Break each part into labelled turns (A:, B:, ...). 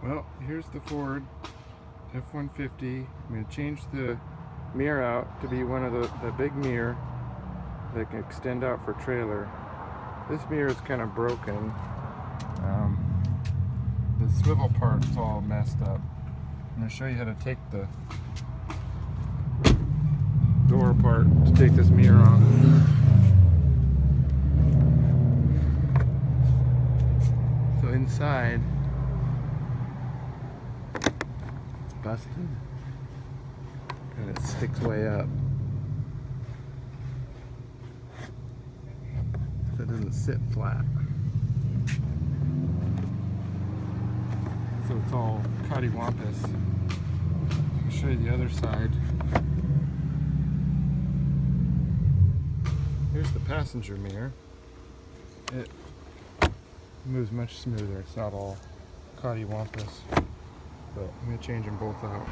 A: Well, here's the Ford F-150. I'm going to change the mirror out to be one of the big mirror that can extend out for trailer. This mirror is kind of broken. The swivel part is all messed up. I'm going to show you how to take the door apart to take this mirror off. So inside, it's busted and it sticks way up. So it doesn't sit flat. So it's all cattywampus. I'll show you the other side. Here's the passenger mirror. It moves much smoother. It's not all cattywampus. But I'm going to change them both out.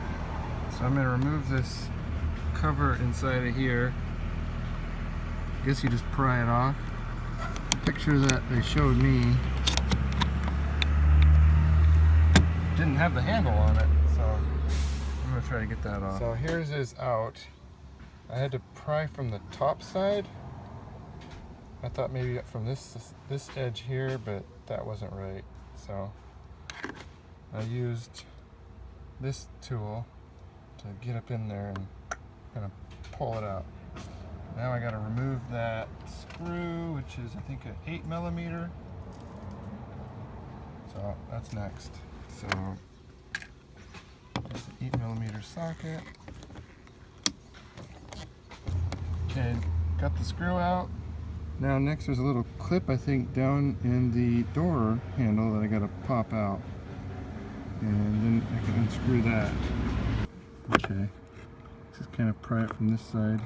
A: So I'm going to remove this cover inside of here. I guess you just pry it off. The picture that they showed me didn't have the handle on it, so I'm going to try to get that off. So here's his out. I had to pry from the top side. I thought maybe from this edge here, but that wasn't right. So I used this tool to get up in there and kind of pull it out. Now I got to remove that screw, which is I think an 8mm. So that's next. So just an 8mm socket. Okay, got the screw out. Now next there's a little clip I think down in the door handle that I got to pop out. And then I can unscrew that. Okay, just kind of pry it from this side.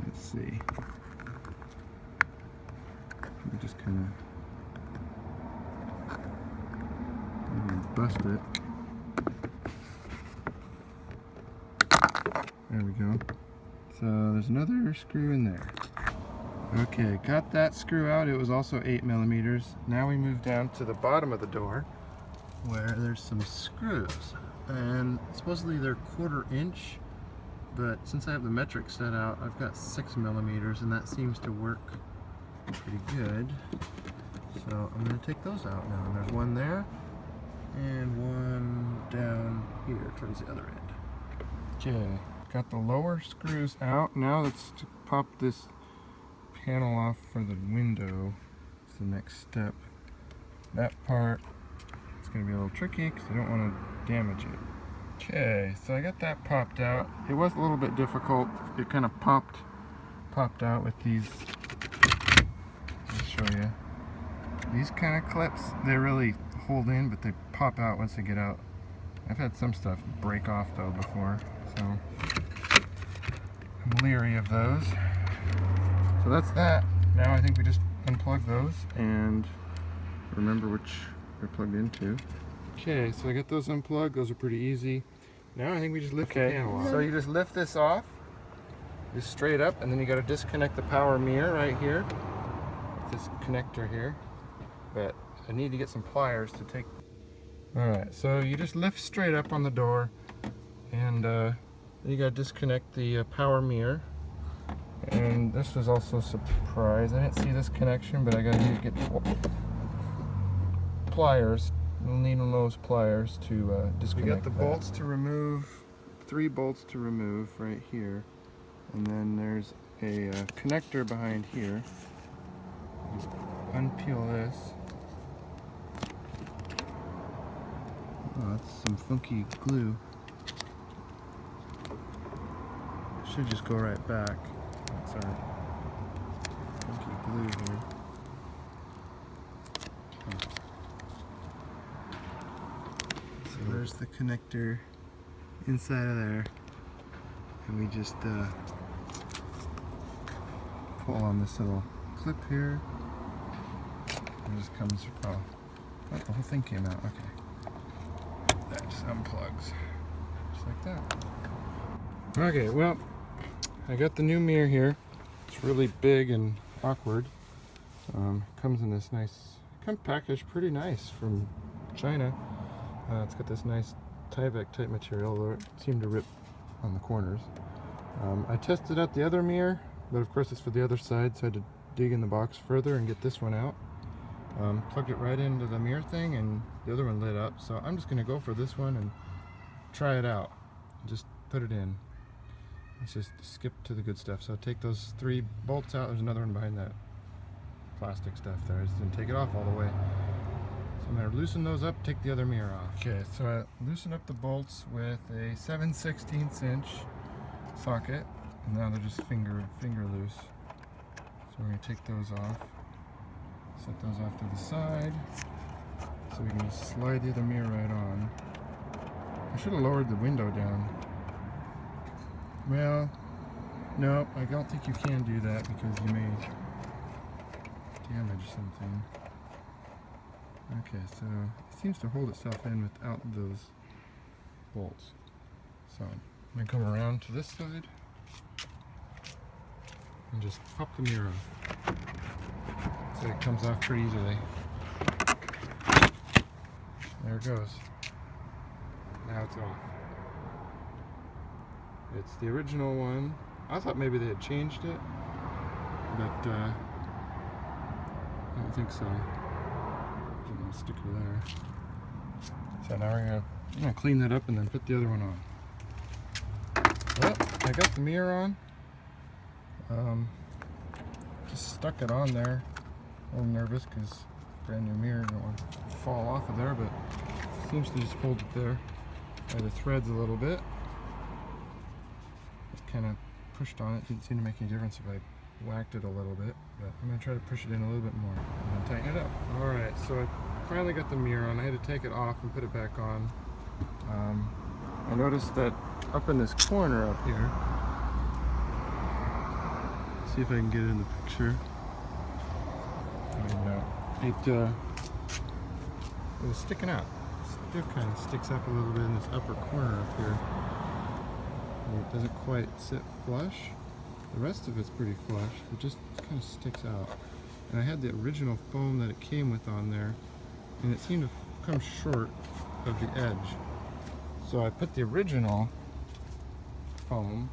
A: Let's see. We just kind of bust it. There we go. So there's another screw in there. Okay, got that screw out. It was also 8mm. Now we move down to the bottom of the door where there's some screws. And supposedly they're 1/4 inch, but since I have the metric set out, I've got 6mm, and that seems to work pretty good. So I'm going to take those out now. And there's one there, and one down here towards the other end. Okay, got the lower screws out. Now let's pop this panel off for the window. It's the next step. That part, it's going to be a little tricky because I don't want to damage it. Okay, so I got that popped out. It was a little bit difficult. It kind of popped out with these. I'll show you. These kind of clips, they really hold in, but they pop out once they get out. I've had some stuff break off though before, so I'm leery of those. So that's that. Now I think we just unplug those and remember which they're plugged into. Okay, so I got those unplugged. Those are pretty easy. Now I think we just lift the panel off. So you just lift this off, just straight up, and then you got to disconnect the power mirror right here. This connector here. But I need to get some pliers to take. Alright, so you just lift straight up on the door, and then you got to disconnect the power mirror. And this was also a surprise. I didn't see this connection, but I got to get pliers. We'll need one of those pliers to disconnect. We got the bolts to remove, 3 bolts to remove right here, and then there's a connector behind here. Just unpeel this. Oh, that's some funky glue. Should just go right back. That's our funky glue here. So there's the connector inside of there, and we just pull on this little clip here. It just comes. Oh, the whole thing came out. Okay, that just unplugs, just like that. Okay, well, I got the new mirror here. It's really big and awkward. Comes in this nice, packaged pretty nice from China. It's got this nice Tyvek type material where it seemed to rip on the corners. I tested out the other mirror, but of course it's for the other side, so I had to dig in the box further and get this one out. Plugged it right into the mirror thing and the other one lit up, so I'm just going to go for this one and try it out. Just put it in. Let's just skip to the good stuff. So take those 3 bolts out. There's another one behind that plastic stuff there. I just didn't take it off all the way. So I'm going to loosen those up, take the other mirror off. Okay, so I loosened up the bolts with a 7/16 inch socket, and now they're just finger loose. So we're going to take those off, set those off to the side, so we can just slide the other mirror right on. I should have lowered the window down. Well, no, I don't think you can do that because you may damage something. Okay, so it seems to hold itself in without those bolts. So I'm going to come around to this side and just pop the mirror off. So it comes off pretty easily. There it goes. Now it's off. It's the original one. I thought maybe they had changed it, but I don't think so. There's a little sticker there. So now I'm gonna clean that up and then put the other one on. Well, I got the mirror on. Just stuck it on there. A little nervous because brand new mirror, don't want to fall off of there, but it seems to just hold it there by the threads a little bit. Just kind of pushed on it. Didn't seem to make any difference if I whacked it a little bit, but I'm going to try to push it in a little bit more and then tighten it up. Alright, so I finally got the mirror on. I had to take it off and put it back on. I noticed that up in this corner up here, see if I can get it in the picture. It was sticking out. It still kind of sticks up a little bit in this upper corner up here. It doesn't quite sit flush. The rest of it's pretty flush. It just kind of sticks out. And I had the original foam that it came with on there, and it seemed to come short of the edge. So I put the original foam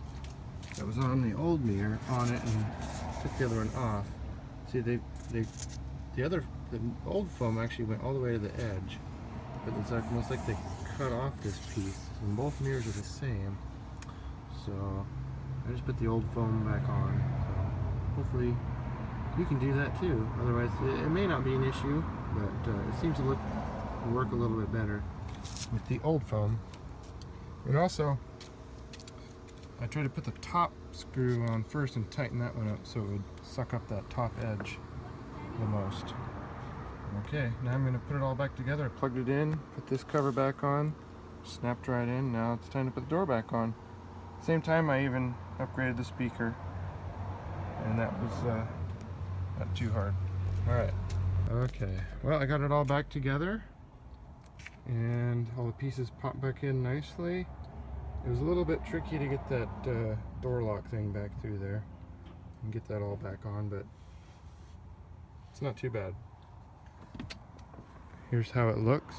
A: that was on the old mirror on it and took the other one off. See, the old foam actually went all the way to the edge, but it's almost like they cut off this piece. And both mirrors are the same. So I just put the old foam back on. So hopefully you can do that too. Otherwise, it may not be an issue, but it seems to work a little bit better with the old foam. And also, I tried to put the top screw on first and tighten that one up so it would suck up that top edge the most. Okay, now I'm going to put it all back together. I plugged it in, put this cover back on, snapped right in. Now it's time to put the door back on. Same time I even upgraded the speaker, and that was not too hard. Alright, okay, well, I got it all back together and all the pieces popped back in nicely. It was a little bit tricky to get that door lock thing back through there and get that all back on, but it's not too bad. Here's how it looks.